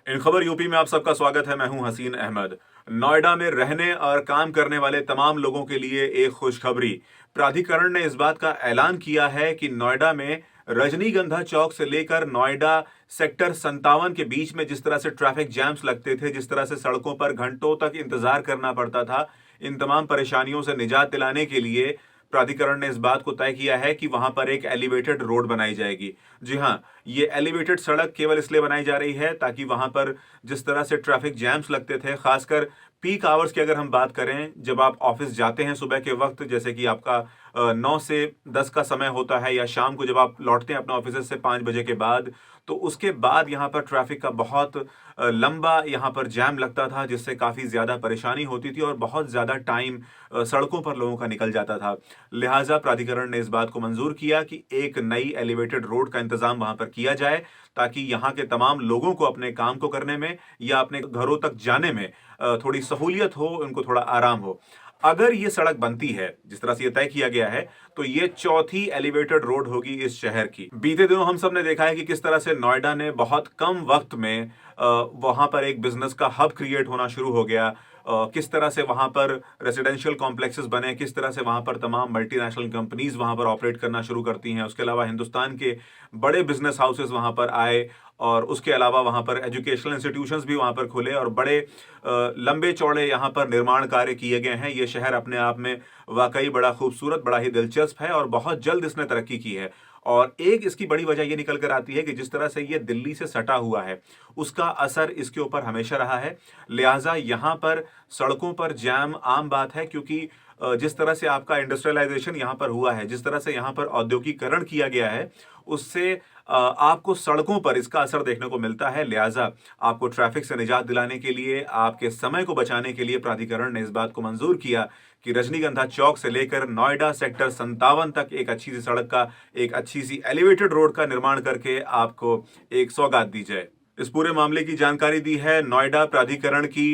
इन खबर यूपी में आप सबका स्वागत है। मैं हूं हसीन अहमद। नोएडा में रहने और काम करने वाले तमाम लोगों के लिए एक खुशखबरी। प्राधिकरण ने इस बात का ऐलान किया है कि नोएडा में रजनीगंधा चौक से लेकर नोएडा सेक्टर 57 के बीच में जिस तरह से ट्रैफिक जैम्स लगते थे, जिस तरह से सड़कों पर घंटों तक इंतजार करना पड़ता था, इन तमाम परेशानियों से निजात दिलाने के लिए प्राधिकरण ने इस बात को तय किया है कि वहां पर एक एलिवेटेड रोड बनाई जाएगी। जी हां, ये एलिवेटेड सड़क केवल इसलिए बनाई जा रही है ताकि वहां पर जिस तरह से ट्रैफिक जैम्स लगते थे, खासकर पीक आवर्स की अगर हम बात करें, जब आप ऑफिस जाते हैं सुबह के वक्त, जैसे कि आपका 9 से 10 का समय होता है, या शाम को जब आप लौटते हैं अपने ऑफिस से 5 बजे के बाद, तो उसके बाद यहाँ पर ट्रैफिक का बहुत लंबा यहाँ पर जैम लगता था, जिससे काफ़ी ज़्यादा परेशानी होती थी और बहुत ज़्यादा टाइम सड़कों पर लोगों का निकल जाता था। लिहाजा प्राधिकरण ने इस बात को मंजूर किया कि एक नई एलिवेटेड रोड का इंतजाम वहां पर किया जाए, ताकि यहाँ के तमाम लोगों को अपने काम को करने में या अपने घरों तक जाने में थोड़ी सहूलियत हो, उनको थोड़ा आराम हो। अगर ये सड़क बनती है जिस तरह से ये तय किया गया है, तो ये चौथी एलिवेटेड रोड होगी इस शहर की। बीते दिनों हम सब ने देखा है कि किस तरह से नोएडा ने बहुत कम वक्त में वहां पर एक बिजनेस का हब क्रिएट होना शुरू हो गया। किस तरह से वहां पर रेसिडेंशियल कॉम्प्लेक्सेस बने, किस तरह से वहां पर तमाम मल्टीनेशनल कंपनीज वहां पर ऑपरेट करना शुरू करती हैं। उसके अलावा हिंदुस्तान के बड़े बिजनेस हाउसेस वहां पर आए, और उसके अलावा वहां पर एजुकेशनल इंस्टीट्यूशंस भी वहां पर खुले, और बड़े लंबे चौड़े यहाँ पर निर्माण कार्य किए गए हैं। ये शहर अपने आप में वाकई बड़ा खूबसूरत, बड़ा ही दिलचस्प है, और बहुत जल्द इसने तरक्की की है। और एक इसकी बड़ी वजह ये निकल कर आती है कि जिस तरह से ये दिल्ली से सटा हुआ है, उसका असर इसके ऊपर हमेशा रहा है। लिहाजा यहाँ पर सड़कों पर जैम आम बात है, क्योंकि जिस तरह से आपका इंडस्ट्रियलाइजेशन यहाँ पर हुआ है, जिस तरह से यहाँ पर औद्योगिकरण किया गया है, उससे आपको सड़कों पर इसका असर देखने को मिलता है। लिहाजा आपको ट्रैफिक से निजात दिलाने के लिए, आपके समय को बचाने के लिए प्राधिकरण ने इस बात को मंजूर किया कि रजनीगंधा चौक से लेकर नोएडा सेक्टर 57 तक एक अच्छी सी सड़क का, एक अच्छी सी एलिवेटेड रोड का निर्माण करके आपको एक सौगात दी जाए। इस पूरे मामले की जानकारी दी है नोएडा प्राधिकरण की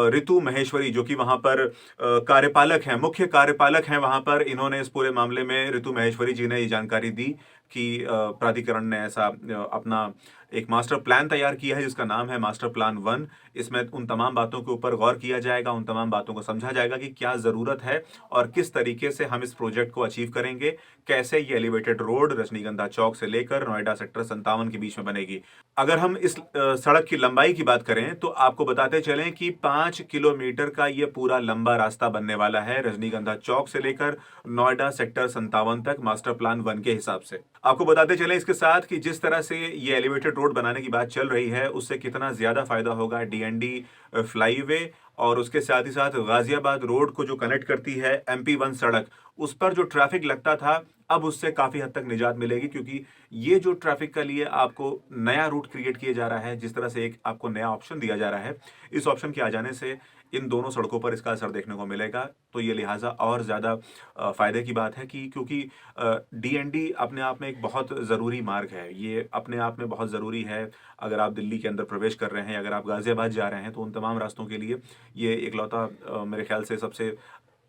ऋतु महेश्वरी, जो कि वहां पर कार्यपालक हैं, मुख्य कार्यपालक हैं वहां पर। इन्होंने इस पूरे मामले में, ऋतु महेश्वरी जी ने ये जानकारी दी कि प्राधिकरण ने ऐसा अपना एक मास्टर प्लान तैयार किया है, जिसका नाम है मास्टर प्लान 1। इसमें उन तमाम बातों के ऊपर गौर किया जाएगा, उन तमाम बातों को समझा जाएगा कि क्या ज़रूरत है और किस तरीके से हम इस प्रोजेक्ट को अचीव करेंगे, कैसे ये एलिवेटेड रोड रजनीगंधा चौक से लेकर नोएडा सेक्टर 57 के बीच में बनेगी। अगर हम इस सड़क की लंबाई की बात करें, तो आपको बताते चलें कि 5 किलोमीटर का ये पूरा लंबा रास्ता बनने वाला है, रजनीगंधा चौक से लेकर नोएडा सेक्टर 57 तक, मास्टर प्लान 1 के हिसाब से। आपको बताते चलें इसके साथ कि जिस तरह से ये एलिवेटेड रोड बनाने की बात चल रही है, उससे कितना ज्यादा फायदा होगा डीएनडी फ्लाईवे, और उसके साथ ही साथ गाजियाबाद रोड को जो कनेक्ट करती है MP1 सड़क, उस पर जो ट्रैफिक लगता था, अब उससे काफी हद तक निजात मिलेगी, क्योंकि ये जो ट्रैफिक का लिए आपको नया रूट क्रिएट किया जा रहा है, जिस तरह से एक आपको नया ऑप्शन दिया जा रहा है, इस ऑप्शन के आ जाने से इन दोनों सड़कों पर इसका असर देखने को मिलेगा। तो ये लिहाजा और ज़्यादा फ़ायदे की बात है कि क्योंकि डीएनडी अपने आप में एक बहुत ज़रूरी मार्ग है, ये अपने आप में बहुत ज़रूरी है। अगर आप दिल्ली के अंदर प्रवेश कर रहे हैं, अगर आप गाज़ियाबाद जा रहे हैं, तो उन तमाम रास्तों के लिए ये इकलौता मेरे ख्याल से सबसे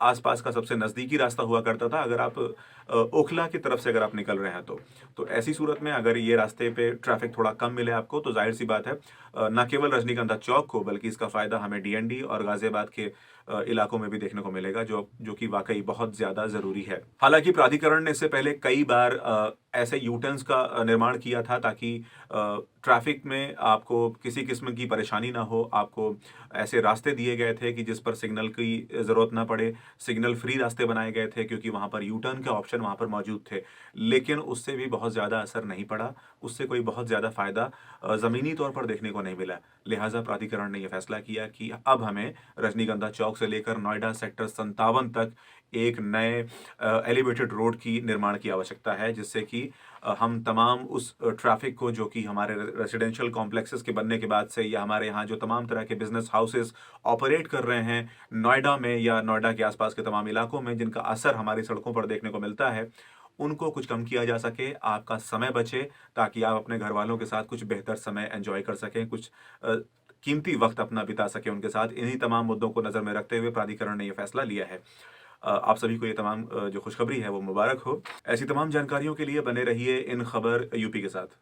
आसपास का सबसे नज़दीकी रास्ता हुआ करता था, अगर आप ओखला की तरफ से अगर आप निकल रहे हैं तो ऐसी सूरत में अगर ये रास्ते पे ट्रैफिक थोड़ा कम मिले आपको, तो जाहिर सी बात है न केवल रजनीगंधा चौक को, बल्कि इसका फ़ायदा हमें डीएनडी और गाज़ियाबाद के इलाकों में भी देखने को मिलेगा, जो कि वाकई बहुत ज़्यादा ज़रूरी है। हालांकि प्राधिकरण ने इससे पहले कई बार ऐसे यूटर्न्स का निर्माण किया था, ताकि ट्रैफिक में आपको किसी किस्म की परेशानी ना हो। आपको ऐसे रास्ते दिए गए थे कि जिस पर सिग्नल की ज़रूरत ना पड़े, सिग्नल फ्री रास्ते बनाए गए थे, क्योंकि वहाँ पर यू टर्न के ऑप्शन वहाँ पर मौजूद थे। लेकिन उससे भी बहुत ज़्यादा असर नहीं पड़ा, उससे कोई बहुत ज़्यादा फ़ायदा ज़मीनी तौर पर देखने को नहीं मिला। लिहाजा प्राधिकरण ने यह फैसला किया कि अब हमें रजनीगंधा चौक से लेकर नोएडा सेक्टर 57 तक एक नए एलिवेटेड रोड की निर्माण की आवश्यकता है, जिससे कि हम तमाम उस ट्रैफिक को, जो कि हमारे रेसिडेंशियल कॉम्प्लेक्सेस के बनने के बाद से, या हमारे यहाँ जो तमाम तरह के बिजनेस हाउसेस ऑपरेट कर रहे हैं नोएडा में या नोएडा के आसपास के तमाम इलाकों में, जिनका असर हमारी सड़कों पर देखने को मिलता है, उनको कुछ कम किया जा सके, आपका समय बचे, ताकि आप अपने घर वालों के साथ कुछ बेहतर समय एंजॉय कर सकें, कुछ कीमती वक्त अपना बिता सकें उनके साथ। इन्हीं तमाम मुद्दों को नज़र में रखते हुए प्राधिकरण ने यह फैसला लिया है। आप सभी को ये तमाम जो खुशखबरी है वो मुबारक हो। ऐसी तमाम जानकारियों के लिए बने रहिए इन खबर यूपी के साथ।